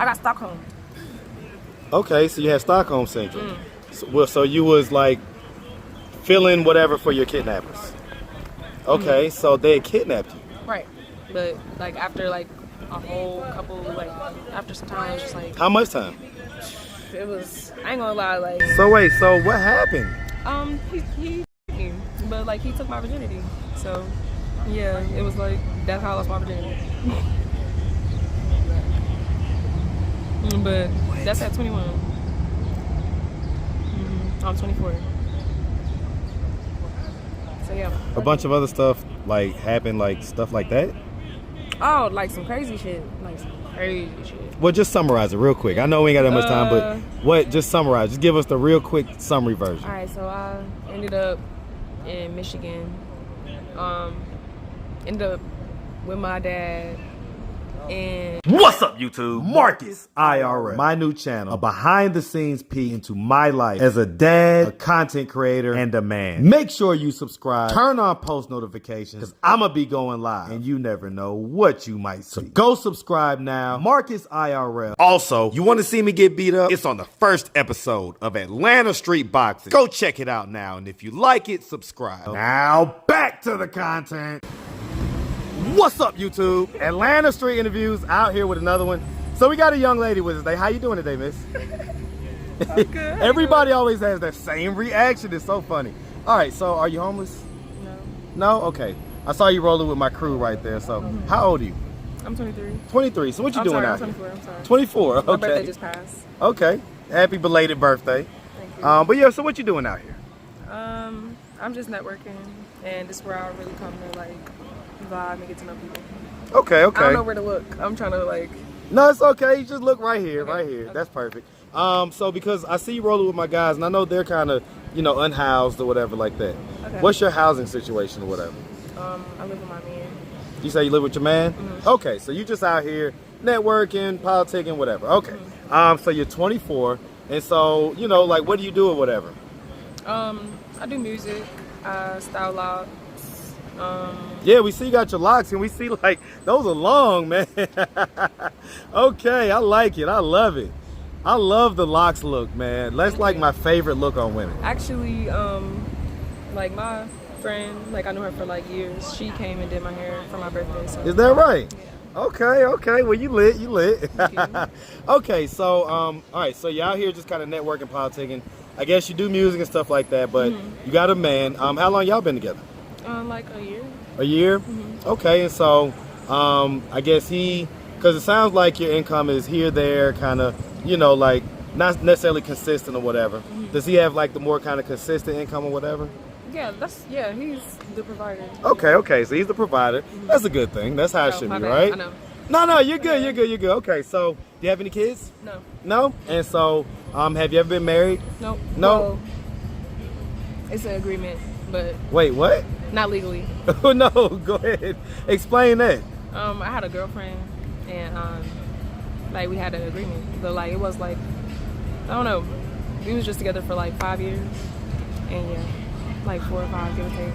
I got Stockholm. Okay, so you had Stockholm syndrome. So you was like feeling whatever for your kidnappers. Okay, so they kidnapped you. Right. But like after like a whole couple, like after some time, it was just like. How much time? It was. I ain't gonna lie. Like. So wait. So what happened? He me, but like he took my virginity. So yeah, it was like that's how I lost my virginity. But that's at 21. I'm 24. So yeah. A bunch of other stuff like happened, like stuff like that. Oh, like some crazy shit. Like some crazy shit. Well, just summarize it real quick. I know we ain't got that much time, but what? Just summarize. Just give us the real quick summary version. All right. So I ended up in Michigan. Ended up with my dad. And what's up, YouTube? Marcus IRL, my new channel, a behind the scenes peek into my life as a dad, a content creator, and a man. Make sure you subscribe, turn on post notifications, because I'ma be going live and you never know what you might see. So go subscribe now, Marcus IRL. Also, you want to see me get beat up? It's on the first episode of Atlanta Street Boxing. Go check it out now, and if you like it, subscribe. Now back to the content. What's up, YouTube? Atlanta Street Interviews out here with another one. So we got a young lady with us today. How you doing today, miss? I'm good. Everybody always has that same reaction. It's so funny. All right, so are you homeless? No. No? Okay. I saw you rolling with my crew right there. So how old are you? I'm 23. 23. So what you doing out here? I'm 24. I'm sorry. 24. Okay. My birthday just passed. Okay. Happy belated birthday. Thank you. But yeah, so what you doing out here? I'm just networking, and this is where I really come to like vibe and get to know people. Okay, okay. I don't know where to look. I'm trying to like. No, it's okay. You just look right here, Okay. right here. Okay. That's perfect. So because I see you rolling with my guys, and I know they're kind of, unhoused or whatever like that. Okay. What's your housing situation or whatever? I live with my man. You say you live with your man? Mm-hmm. Okay, so you just out here networking, politicking, whatever. Okay. So you're 24, and so like, what do you do or whatever? I do music. I style locks. Yeah, we see you got your locks, and we see like those are long, man. Okay, I like it. I love it. I love the locks look, man. That's like my favorite look on women. Actually, like my friend, like I knew her for like years. She came and did my hair for my birthday. So. Is that right? Yeah. Okay. Well, you lit. You lit. Thank you. Okay, so all right. So you're out here just kind of networking, politicking. I guess you do music and stuff like that, but you got a man. How long y'all been together? Like a year. A year? Okay, and so I guess because it sounds like your income is here, there, kind of, like not necessarily consistent or whatever. Does he have like the more kind of consistent income or whatever? Yeah, he's the provider. Okay, so he's the provider. That's a good thing. That's how it should my be, bad. right? I know. No, you're good. You're good. Okay, so do you have any kids? No. No? And so have you ever been married? Nope. No? Well, it's an agreement, but Wait, what? not legally. No, go ahead. Explain that. I had a girlfriend, and like we had an agreement, but like it was like I don't know, we was just together for like 5 years, and yeah, like 4 or 5, give or take.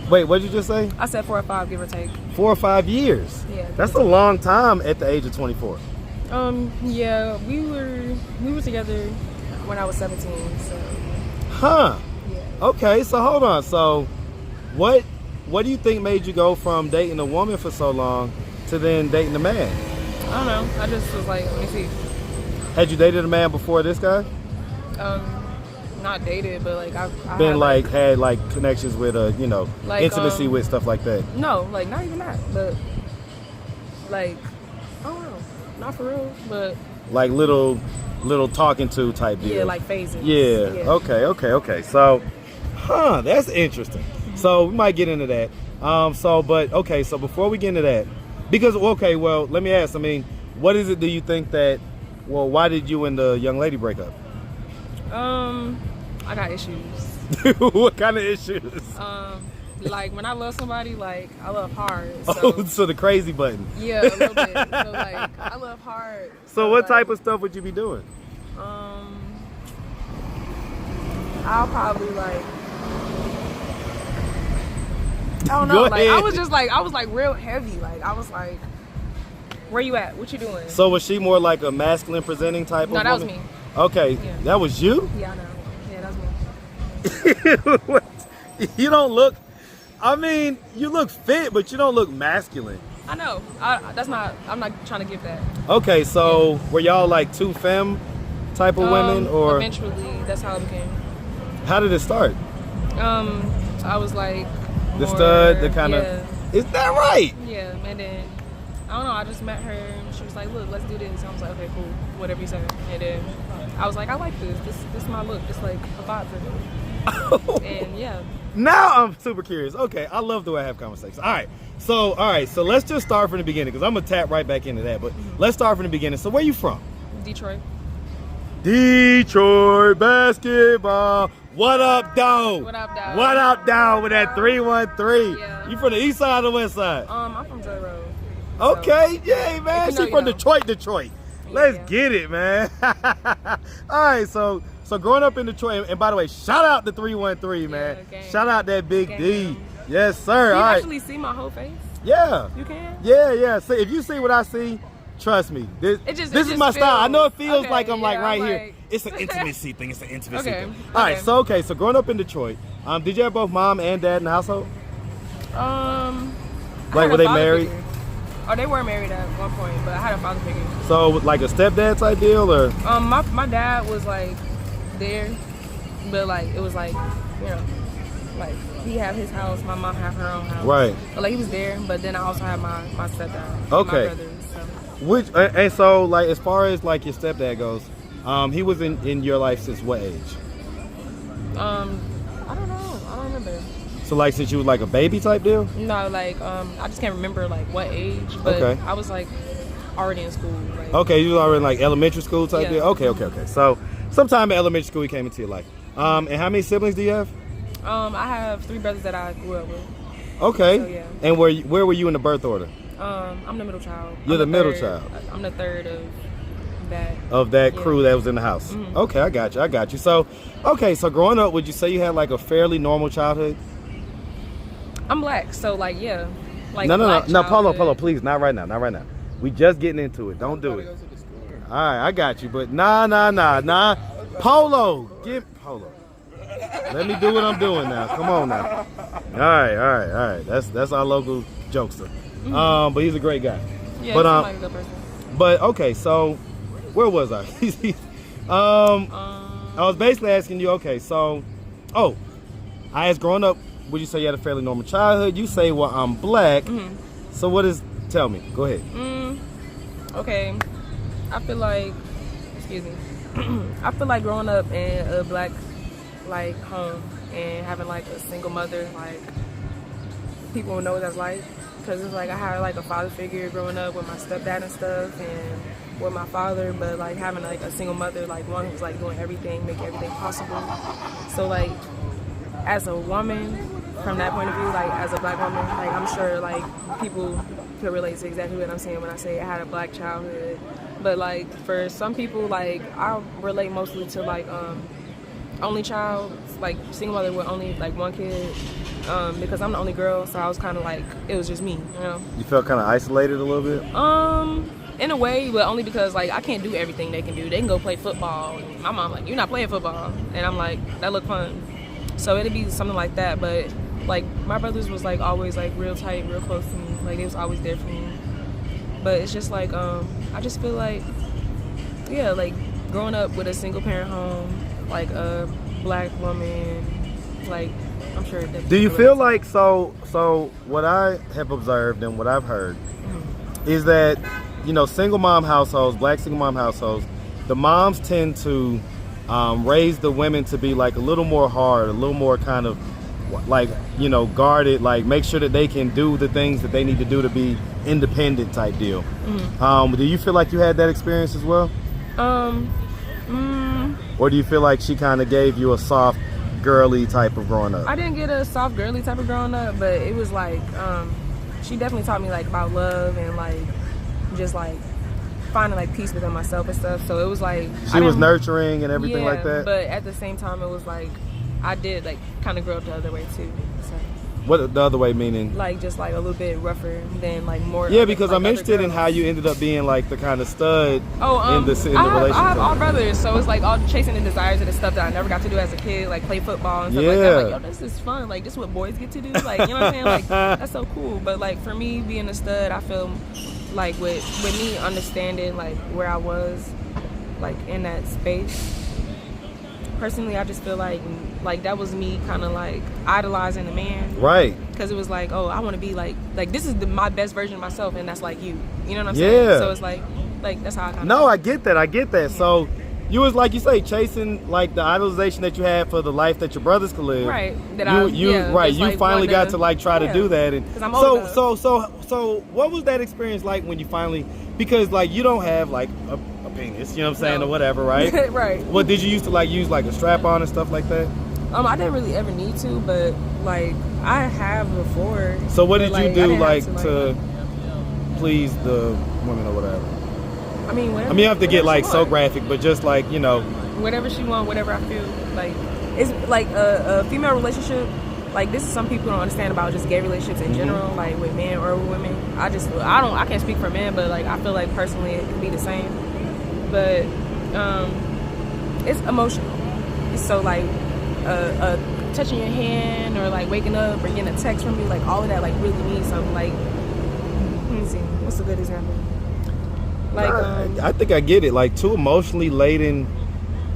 Wait, what did you just say? I said 4 or 5, give or take. 4 or 5 years. Yeah. That's a long time at the age of 24. Yeah, we were together when I was 17, so. Huh. Yeah. Okay, so hold on. So what do you think made you go from dating a woman for so long to then dating a man? I don't know. I just was like, let me see. Had you dated a man before this guy? Not dated, but like I Been had, had connections with Like, intimacy with stuff like that. No, like not even that, but like I don't know, not for real, but Like little talking to type deal. yeah, like phases. Yeah. Okay. So, that's interesting. So we might get into that. So before we get into that, because well, let me ask. I mean, what is it? Do you think that? Well, why did you and the young lady break up? I got issues. What kind of issues? Like when I love somebody, like I love hard. So, So the crazy button. yeah, a little bit. So like I love hard. So what like, type of stuff would you be doing? I'll probably like. I don't know. Go Like ahead. I was like real heavy. Like I was like Where you at? What you doing? So was she more like a masculine presenting type of woman? No, that was me. Okay, Yeah. that was you? Yeah, I know. Yeah, that was me. You don't look, I mean, you look fit, but you don't look masculine. I know. I'm not trying to give that. Okay, so were y'all like two femme type of women, or? Eventually, that's how it became. How did it start? I was like The more, stud, the kind of, yeah, is that right? yeah, and then I don't know. I just met her, and she was like, "Look, let's do this." I was like, "Okay, cool, whatever you say." And then I was like, "I like this. This is my look. It's like a vibe for me." And yeah. Now I'm super curious. Okay, I love the way I have conversations. All right, so let's just start from the beginning, because I'm gonna tap right back into that. But let's start from the beginning. So where you from? Detroit. Detroit basketball. What up, dog? What up, dog? What up, dog? With that 313. Yeah. You from the east side or the west side? I'm from Joy Road. Okay, yay, man. If you know, She you from know. Detroit. Let's Yeah. get it, man. All right, so growing up in Detroit, and by the way, shout out to 313, man. gang. Shout out that Big Gang. D. Yes, sir. Can you All right. actually see my whole face? Yeah. You can? Yeah. See, if you see what I see, trust me. This is just my style. I know it feels feels- like I'm like okay, right yeah, I'm here. like- It's an intimacy thing. It's an intimacy Okay, thing. All right, okay. so growing up in Detroit, did you have both mom and dad in the household? I Like, had were a they father married? figure. Oh, they were married at one point, but I had a father figure. So like a stepdad type deal, or? My dad was like there, but like it was like, you know, like he had his house, my mom had her own house. Right. But like he was there, but then I also had my stepdad. and Okay. My brothers. So. Which and so like as far as like your stepdad goes, he was in your life since what age? I don't know. I don't remember. So like since you was like a baby type deal? No, like I just can't remember like what age, but Okay. I was like already in school. Like, Okay, you was already in like elementary school type Yeah. deal? Okay. So sometime in elementary school you came into your life. And how many siblings do you have? I have 3 brothers that I grew up with. Okay. So, yeah. And where were you in the birth order? I'm the middle child. You're I'm the middle third- child. I'm the third that. Of that Yeah. crew that was in the house. Mhm. Okay, I got you. So growing up, would you say you had like a fairly normal childhood? I'm black, so like yeah. Like No, black Polo, childhood. please, not right now. We just getting into it. Don't do it. All right, I got you, but nah. Polo, get Polo. Let me do what I'm doing now. Come on now. All right. That's our local jokester. But he's a great guy. Yeah, but he's like a good person. But okay, so where was I? I was basically asking you. Okay, so I asked growing up. Would you say you had a fairly normal childhood? You say, well, I'm black. Mm-hmm. So what is? Tell me. Go ahead. Okay, I feel like, excuse me, I feel like growing up in a black like home and having like a single mother, like people will know what that's like, because it's like I had like a father figure growing up with my stepdad and stuff, and with my father, but like having like a single mother, like one who's like doing everything, making everything possible. So like as a woman, from that point of view, like as a black woman, like I'm sure like people could relate to exactly what I'm saying when I say I had a black childhood. But like for some people, like I relate mostly to like only child, like single mother with only like one kid, because I'm the only girl, so I was kind of like it was just me, you know. You felt kind of isolated a little bit. In a way, but only because like I can't do everything they can do. They can go play football. And my mom like, you're not playing football, and I'm like, that look fun. So it'd be something like that. But like my brothers was like always like real tight, real close to me. Like they was always there for me. But it's just like I just feel like yeah, like growing up with a single parent home, like a black woman, like I'm sure. Do you feel like so what I have observed and what I've heard is that, you know, single mom households, black single mom households, the moms tend to raise the women to be like a little more hard, a little more kind of like, you know, guarded, like make sure that they can do the things that they need to do to be independent type deal. Do you feel like you had that experience as well? Or do you feel like she kind of gave you a soft, girly type of growing up? I didn't get a soft girly type of growing up, but it was like she definitely taught me like about love and like just like finding like peace within myself and stuff. So it was like She was nurturing and everything yeah, like that. But at the same time, it was like I did like kind of grow up the other way too. So. What the other way meaning? Like just like a little bit rougher than like more. Yeah, because like, I'm interested in how you ended up being like the kind of stud in the relationship. I have all brothers, so it's like all chasing the desires of the stuff that I never got to do as a kid, like play football and stuff like that. Like, yo, this is fun. Like, this is what boys get to do. Like, you know what I'm saying? Like, that's so cool. But like for me, being a stud, I feel like with me understanding like where I was, like in that space. Personally, I just feel like that was me kind of like idolizing the man, right? Because it was like, oh, I want to be like this is my best version of myself, and that's like you know what I'm saying? So it's like that's how I kind of. No, I get that. Yeah. So you was like you say chasing like the idolization that you had for the life that your brothers could live, right? You finally got to like try to do that, and I'm old so what was that experience like when you finally, because like you don't have like a penis, you know what I'm saying, or whatever, right? Right. What did you used to like use like a strap on and stuff like that? I didn't really ever need to, but like I have before. So what did you do like to please the women or whatever? I mean, whatever. I mean, you have to get like so graphic, but just like, you know, whatever she want, whatever I feel like. It's like a female relationship. Like, this is some people don't understand about just gay relationships in general, like with men or with women. I can't speak for men, but like I feel like personally it can be the same. But it's emotional. It's so like touching your hand or like waking up or getting a text from you, like all of that like really means something. Like, let me see, what's a good example? Like I think I get it. Like two emotionally laden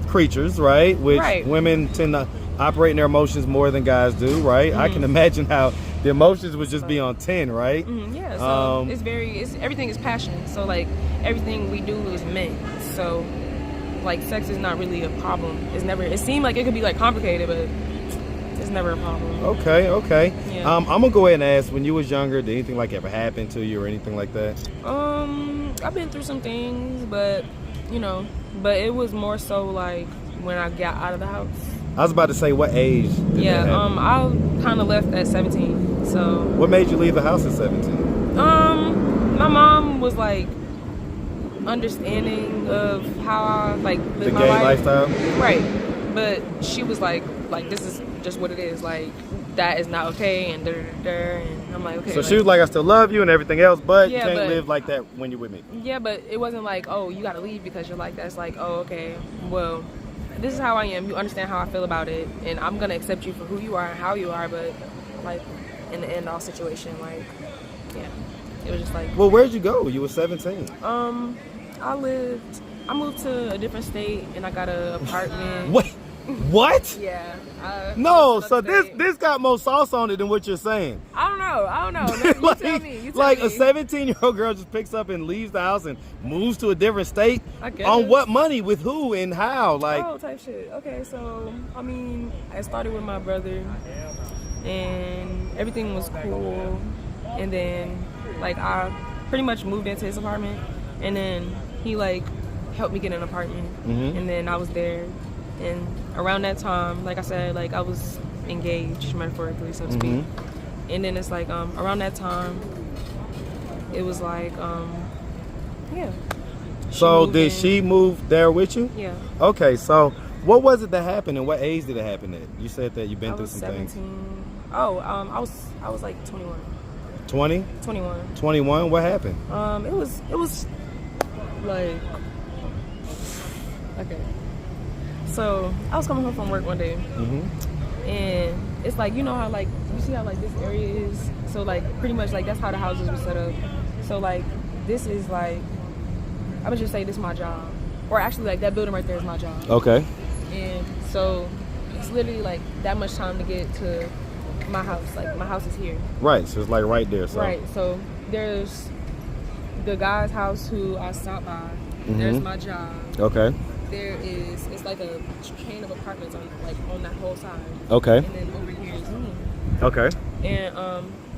creatures, right? Which women tend to operate in their emotions more than guys do, right? I can imagine how the emotions would just be on 10, right? Yeah, so everything is passion. So like everything we do is meant. So like sex is not really a problem. It seemed like it could be like complicated, but it's never a problem. Okay. Yeah. I'm gonna go ahead and ask, when you was younger, did anything like ever happen to you or anything like that? I've been through some things, but it was more so like when I got out of the house. I was about to say, what age did that happen? I kind of left at 17. So what made you leave the house at 17? My mom was like understanding of how I like live the my gay life. lifestyle, right? But she was like this is just what it is. Like, that is not okay, and and I'm like, okay. So she was like, I still love you and everything else, but you can't but live like that when you're with me. Yeah, but it wasn't like, oh, you gotta leave because you're like that. It's like, oh, okay, well, this is how I am. You understand how I feel about it, and I'm gonna accept you for who you are and how you are. But like in the end all situation, like, yeah, it was just like. Well, where'd you go? You were 17. I moved to a different state, and I got an apartment. What? Yeah. No, so this got more sauce on it than what you're saying. I don't know. You like, tell me. Like a 17-year-old girl just picks up and leaves the house and moves to a different state? I guess. On what money? With who and how? Like, oh, type shit. Okay, so I mean, I started with my brother, and everything was cool, and then like I pretty much moved into his apartment, and then he like helped me get an apartment, and then I was there. And around that time, like I said, like I was engaged, metaphorically, so to speak. And then it's like around that time, it was like, yeah. So did she move there with you? Yeah. Okay, so what was it that happened, and what age did it happen at? You said that you've been through some 17. things. Oh, I was like 21. 20? 21. 21. What happened? It was like, okay. So I was coming home from work one day, and it's like, you know how like, you see how like this area is? So like pretty much like that's how the houses were set up. So like this is like, I would just say this is my job. Or actually like that building right there is my job. Okay. And so it's literally like that much time to get to my house. Like my house is here. Right, so it's like right there. So. Right, so there's the guy's house who I stopped by. There's my job. Okay. It's like a chain of apartments on that whole side. Okay. And then over here is me. Okay. And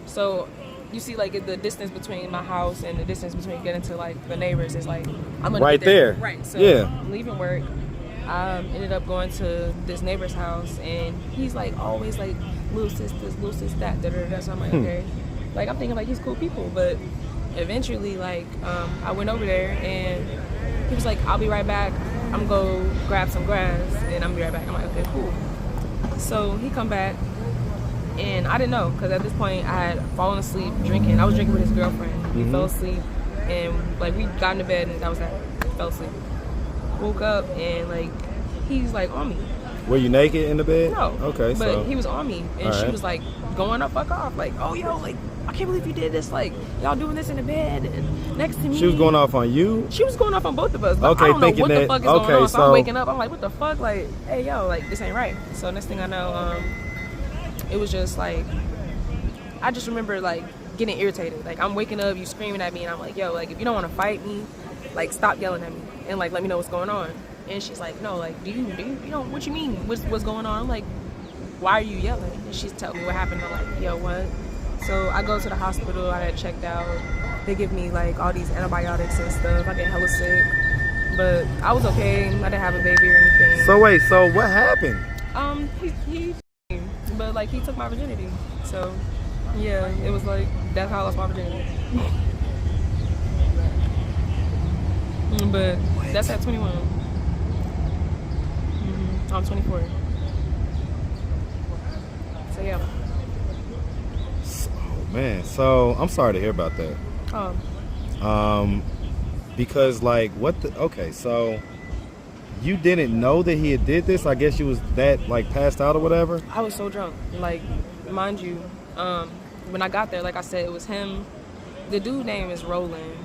so you see like the distance between my house and the distance between getting to like the neighbors is like I'm right there. Right. So yeah. I'm leaving work. I ended up going to this neighbor's house, and he's like always like little sis this, little sis that, So I'm like, okay. Like I'm thinking like he's cool people, but eventually like I went over there and he was like, I'll be right back. I'm gonna go grab some grass and I'm gonna be right back. I'm like, okay, cool. So he come back And I didn't know, because at this point I had fallen asleep drinking. I was drinking with his girlfriend. We fell asleep, and like we got into bed, and that was that. Fell asleep. Woke up, and like he's like on me. Were you naked in the bed? No. Okay, but so he was on me, and she was like going up, fuck off, like, oh yo, like I can't believe you did this, like y'all doing this in the bed and next to me. She was going off on you? She was going off on both of us. But Okay, I don't know thinking what the that, fuck is going on. So I'm waking up, I'm like, what the fuck? Like, hey yo, like this ain't right. So next thing I know, it was just like, I just remember like getting irritated. Like I'm waking up, you screaming at me, and I'm like, yo, like if you don't want to fight me, like stop yelling at me and like let me know what's going on. And she's like, no, like do you know what you mean? What's going on? I'm like, why are you yelling? And she's telling me what happened. I'm like, yo, what? So I go to the hospital. I got checked out. They give me like all these antibiotics and stuff. I get hella sick, but I was okay. I didn't have a baby or anything. So wait, so what happened? He but like he took my virginity. So yeah, it was like that's how I lost my virginity. But that's at 21. I'm 24. So yeah. Oh man, so I'm sorry to hear about that. Oh. Because like okay, so you didn't know that he had did this? I guess you was that like passed out or whatever? I was so drunk. Like, mind you, when I got there, like I said, it was him. The dude name is Roland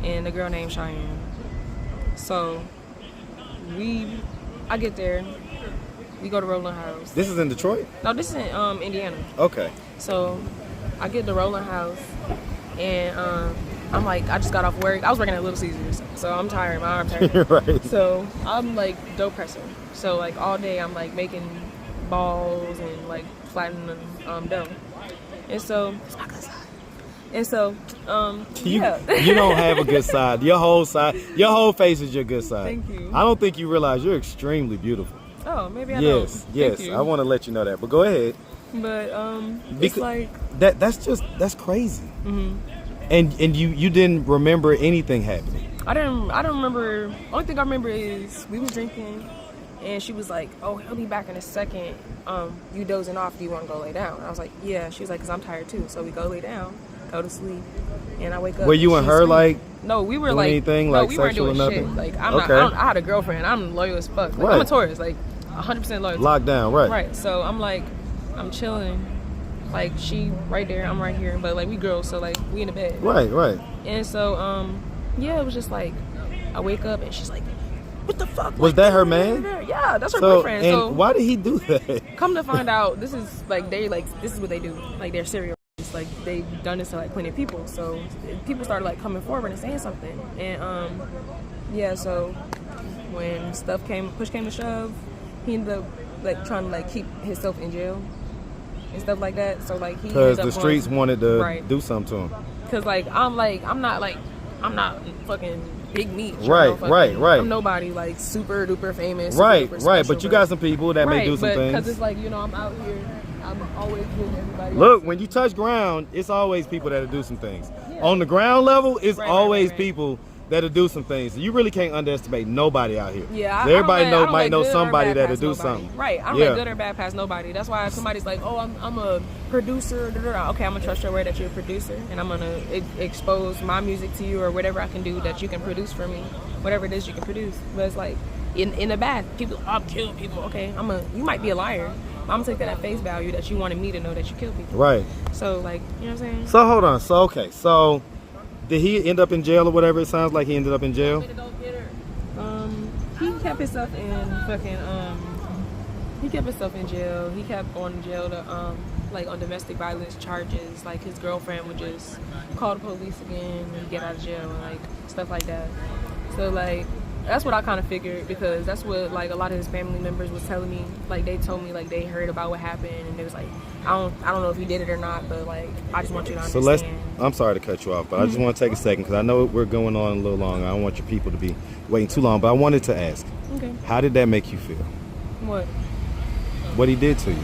and the girl named Cheyenne. So I get there, we go to Roland house. This is in Detroit? No, this is in Indiana. Okay. So I get to Roland house, and I'm like, I just got off work. I was working at Little Caesars, so I'm tired. My arm's hurting. Right. So I'm like dough pressing. So like all day I'm like making balls and like flattening dough. And so it's my good side. And so yeah. You don't have a good side. Your whole face is your good side. Thank you. I don't think you realize you're extremely beautiful. Oh, maybe I don't. Yes. Thank you. I want to let you know that. But go ahead. But it's like that's crazy. And you didn't remember anything happening. I don't remember. Only thing I remember is we was drinking, and she was like, "Oh, he'll be back in a second. You dozing off? Do you want to go lay down?" And I was like, "Yeah." She was like, "Cause I'm tired too." So we go lay down, go to sleep, and I wake up. Were you and her like? No, we were doing like anything no, like we weren't sexual doing or nothing? shit. Like I had a girlfriend. I'm loyal as fuck. Like, Right. I'm a Taurus. Like 100% loyal. Locked down, right? Right. So I'm like, I'm chilling. Like she right there, I'm right here. But like we girls, so like we in the bed. Right. And so yeah, it was just like I wake up and she's like, "What the fuck?" Was like, that her man? Yeah, that's her So, boyfriend. and So why did he do that? come to find out, this is like this is what they do. Like they're serial. It's like they've done this to like plenty of people. So people started like coming forward and saying something. And yeah, so when push came to shove, he ended up like trying to like keep himself in jail and stuff like that. So like he Because the streets wanted to do something to him. Because like I'm not fucking big meat. Right. I'm nobody like super duper famous. Right. Super special, But you got some people that may do some things. Because it's like, you know, I'm out here. I'm always giving everybody. Look, when you touch ground, it's always people that'll do some things. Yeah. On the ground level, it's always people that'll do some things. You really can't underestimate nobody out here. Yeah, everybody might know somebody that'll do something. Right, I don't let good or bad past nobody. That's why if somebody's like, "Oh, I'm a producer," okay, I'm gonna trust your word that you're a producer, and I'm gonna expose my music to you or whatever I can do that you can produce for me, whatever it is you can produce. But it's like in the bad, people, I'm killing people. Okay, you might be a liar. I'm gonna take that at face value that you wanted me to know that you kill people. Right. So like, you know what I'm saying? So hold on. So okay. So did he end up in jail or whatever? It sounds like he ended up in jail. He kept himself in fucking he kept himself in jail. He kept going to jail to like on domestic violence charges. Like his girlfriend would just call the police again and get out of jail and like stuff like that. So like that's what I kind of figured, because that's what like a lot of his family members was telling me. Like they told me like they heard about what happened and they was like, I don't know if he did it or not, but like I just want you to understand. I'm sorry to cut you off, but I just want to take a second because I know we're going on a little long. I don't want your people to be waiting too long, but I wanted to ask, how did that make you feel? What he did to you?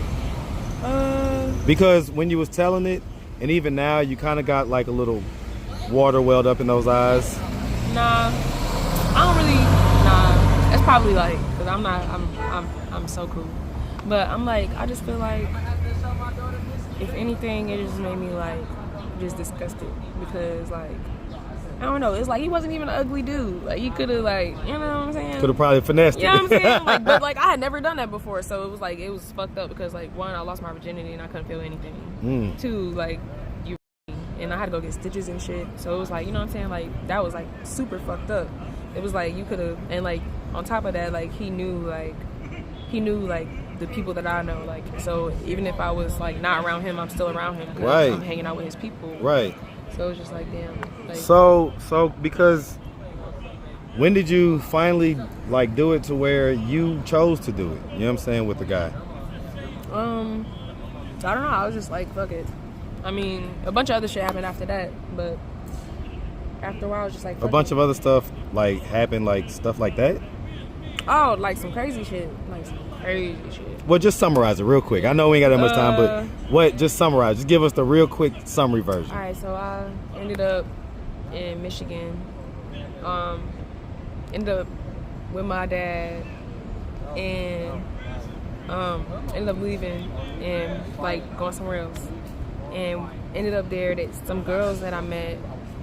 Because when you was telling it, and even now, you kind of got like a little water welled up in those eyes. Nah, I don't really. Nah, it's probably like because I'm so cool, but I'm like I just feel like if anything, it just made me like just disgusted because like I don't know. It's like he wasn't even an ugly dude. Like he could have like you know what I'm saying. Could have probably finessed it. You know what I'm saying? Like, but like I had never done that before, so it was fucked up because like one, I lost my virginity and I couldn't feel anything. Two, like you and I had to go get stitches and shit. So it was like you know what I'm saying. Like that was like super fucked up. It was like you could have and like on top of that like he knew like the people that I know, like so even if I was like not around him, I'm still around him because I'm hanging out with his people. Right. So it's just like damn. Like, so because when did you finally like do it to where you chose to do it? You know what I'm saying with the guy? I don't know. I was just like fuck it. I mean, a bunch of other shit happened after that, but after a while, I was just like fuck a bunch it. of other stuff like happened, like stuff like that. Oh, like some crazy shit. Like some crazy shit. Well, just summarize it real quick. I know we ain't got that much time, but what? Just summarize. Just give us the real quick summary version. All right, so I ended up in Michigan. Ended up with my dad, and ended up leaving and like going somewhere else, and ended up there. That some girls that I met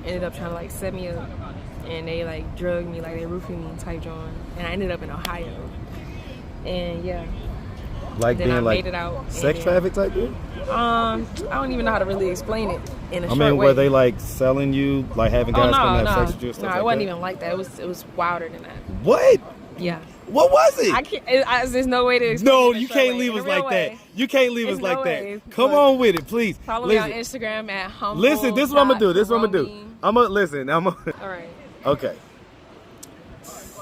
ended up trying to like set me up, and they like drugged me, like they roofied me type John, and I ended up in Ohio, and yeah. Like then being I like made it out. sex traffic type thing? I don't even know how to really explain it in a short way. Were they like selling you, like having guys come and have sex with you and stuff no, like it wasn't that? even like that. It was wilder than that. What? Yeah. What was it? I can't. There's no way to explain No, it in a you short can't way. leave In a us real like way. that. You can't leave us There's like no that. way. Come Look, on with it, please. Follow Listen. me on Instagram at humble. Listen, this is what I'm gonna do. This is what I'm gonna do. Karoni. I'm gonna listen. All right. Okay.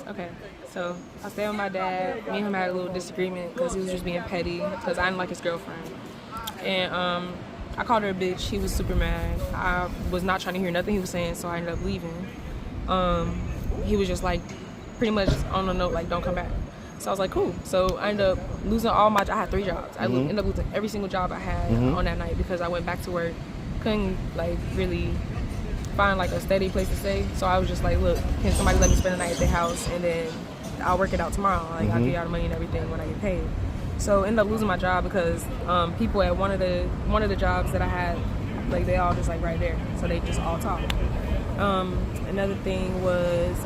Okay. So I stayed with my dad. Me and him had a little disagreement because he was just being petty because I didn't like his girlfriend. And I called her a bitch. He was super mad. I was not trying to hear nothing he was saying, so I ended up leaving. He was just like pretty much on a note like don't come back. So I was like cool. So I ended up losing all my. I had 3 jobs. I ended up losing every single job I had on that night because I went back to work. Couldn't like really find like a steady place to stay. So I was just like, look, can somebody let me spend the night at their house and then I'll work it out tomorrow. Like I'll give y'all the money and everything when I get paid. So I ended up losing my job because people at one of the jobs that I had, like they all just like right there. So they just all talk. Another thing was,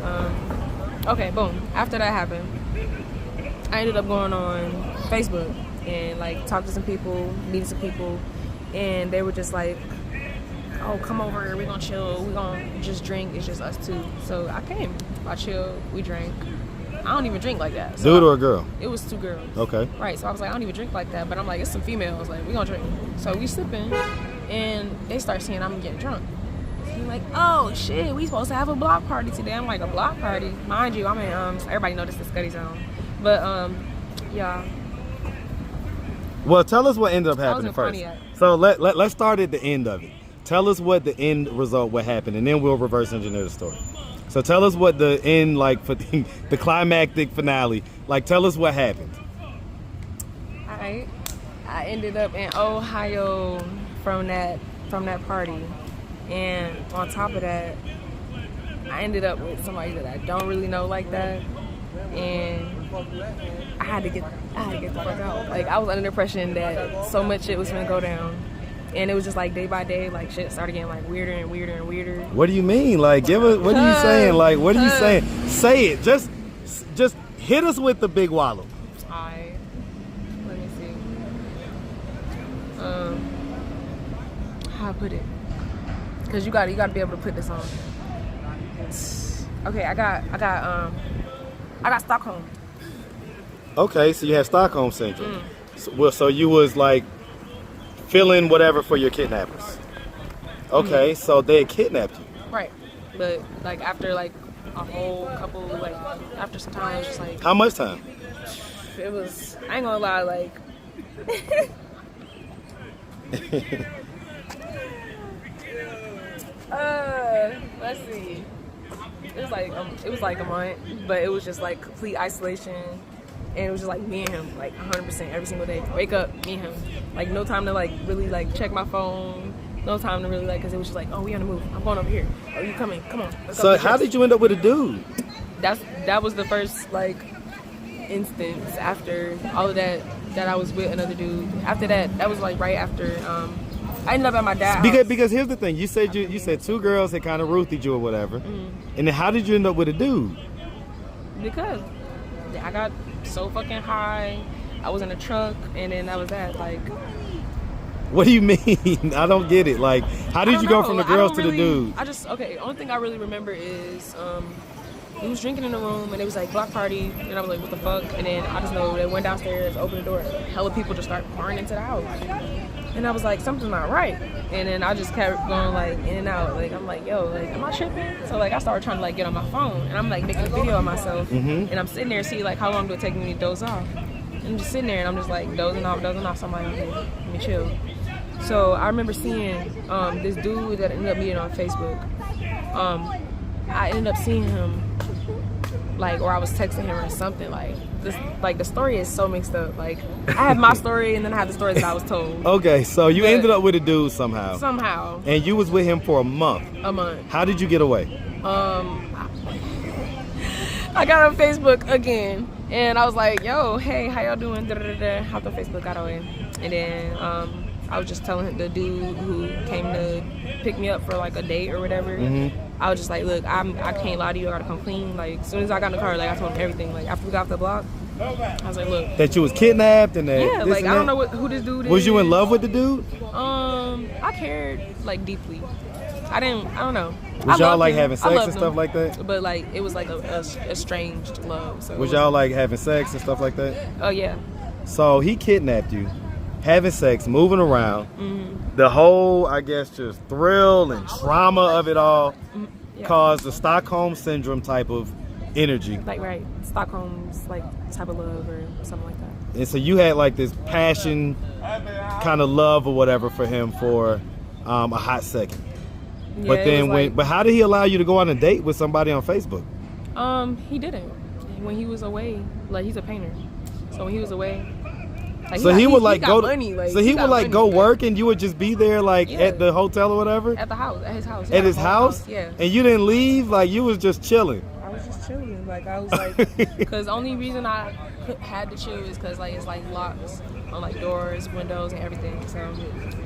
okay, boom. After that happened, I ended up going on Facebook and like talked to some people, meeting some people, and they were just like, oh, come over, we're gonna chill, we're gonna just drink, it's just us two. So I came, I chilled, we drank. I don't even drink like that. So Dude or a girl? It was 2 girls. Okay. Right, so I was like, I don't even drink like that, but I'm like, it's some females, like, we gonna drink. So we sipping, and they start saying I'm getting drunk. And I'm like, oh shit, we supposed to have a block party today. I'm like, a block party? Mind you, I'm in, everybody know this is Scuddy Zone. But, yeah. Well, tell us what ended up happening first. Pontiac. So let's start at the end of it. Tell us what the end result, what happened, and then we'll reverse engineer the story. So tell us what the end, like for the climactic finale, like tell us what happened. I ended up in Ohio from that party, and on top of that, I ended up with somebody that I don't really know like that, and I had to get the fuck out. Like I was under the impression that so much shit was gonna go down. And it was just like day by day, like shit started getting like weirder and weirder and weirder. What do you mean? Like, give us. What are you saying? Like, what are you saying? Say it. Just hit us with the big wallow. Alright. Let me see. How I put it? Cause you got to be able to put this on. Okay, I got Stockholm. Okay, so you had Stockholm syndrome. So you was like feeling whatever for your kidnappers. Okay, so they kidnapped you. Right, but like after like a whole couple, like after some time, it was just like. How much time? It was. I ain't gonna lie, like. Let's see. It was like a month, but it was just like complete isolation. And it was just like me and him, like 100% every single day. Wake up, me and him. Like no time to like really like check my phone. No time to really like, cause it was just like, oh, we on the move. I'm going over here. Oh, you coming? Come on. Let's So go how did you end up with a dude? That was the first like instance after all of that I was with another dude. After that was like right after I ended up at my dad's house. Because here's the thing, you said 2 girls had kind of roothed you or whatever, and then how did you end up with a dude? Because I got so fucking high, I was in a truck, and then that was that. Like, what do you mean? I don't get it. Like, how did you go from the girls to the dude? Only thing I really remember is we was drinking in the room, and it was like block party, and I was like, what the fuck? And then I just know they went downstairs, opened the door, hella people just start pouring into the house. And I was like, something's not right. And then I just kept going like in and out. Like, I'm like, yo, like, am I tripping? So like I started trying to like get on my phone, and I'm like making a video of myself, and I'm sitting there, see like how long do it take me to doze off? And I'm just sitting there, and I'm just like dozing off. So I'm like, okay, let me chill. So I remember seeing this dude that ended up meeting on Facebook. I ended up seeing him, like, or I was texting him or something. Like this, like the story is so mixed up. Like I have my story, and then I have the story that I was told. Okay, so you ended up with a dude somehow. Somehow. And you was with him for a month. A month. How did you get away? I got on Facebook again, and I was like, yo, hey, how y'all doing? Hopped on Facebook, got away. And then I was just telling the dude who came to pick me up for like a date or whatever. I was just like, look, I can't lie to you. I gotta come clean. Like, as soon as I got in the car, like I told him everything. Like after we got off the block, I was like, look, that you was kidnapped and that. Yeah, like I don't know who this dude is. Was you in love with the dude? I cared like deeply. I don't know. Was y'all like having sex and stuff like that? But like it was like a estranged love. So was y'all like having sex and stuff like that? Oh yeah. So he kidnapped you, having sex, moving around. The whole, I guess, just thrill and trauma of it all caused the Stockholm syndrome type of energy. Like right, Stockholm's like type of love or something like that. And so you had like this passion, kind of love or whatever for him for a hot second. Yeah, but then but how did he allow you to go on a date with somebody on Facebook? He didn't. When he was away, like he's a painter, so when he was away. Like, so he would go money, work, and you would just be there like at the hotel or whatever. At the house, at his house. At his house, yeah. And you didn't leave, like you was just chilling. I was just chilling, like I was like, because the only reason I had to chill is because like it's like locks on like doors, windows, and everything. So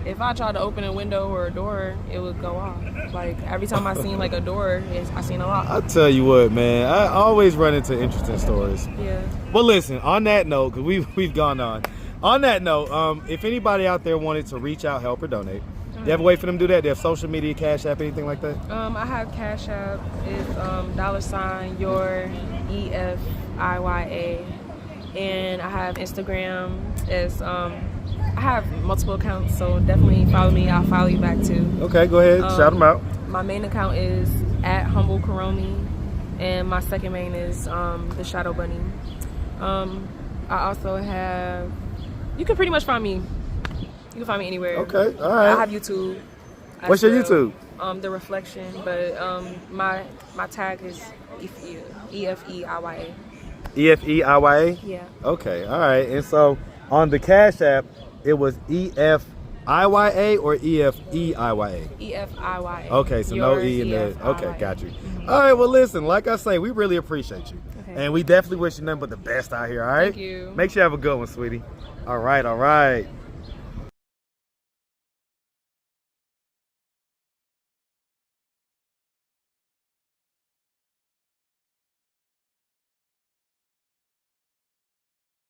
if I tried to open a window or a door, it would go off. Like every time I seen like a door, I seen a lock. I tell you what, man, I always run into interesting stories. Yeah. Well, listen. On that note, because we've gone on. On that note, if anybody out there wanted to reach out, help, or donate, do you have a way for them to do that? Do you have social media, Cash App, anything like that? I have Cash App. It's $yourefiya, and I have Instagram. It's I have multiple accounts, so definitely follow me. I'll follow you back too. Okay, go ahead, shout them out. My main account is @HumbleKaromi, and my second main is the Shadow Bunny. I also have. You can pretty much find me. You can find me anywhere. Okay, all right. I have YouTube. What's your YouTube? The Reflection, but my tag is EFEIYA. EFEIYA? Yeah. Okay, all right. And so on the Cash App, it was EFIYA or EFEIYA? EFIYA. Okay, so no E in there. Okay, got you. All right, well, listen, like I say, we really appreciate you. Okay. And we definitely wish you nothing but the best out here, all right? Thank you. Make sure you have a good one, sweetie. All right, all right.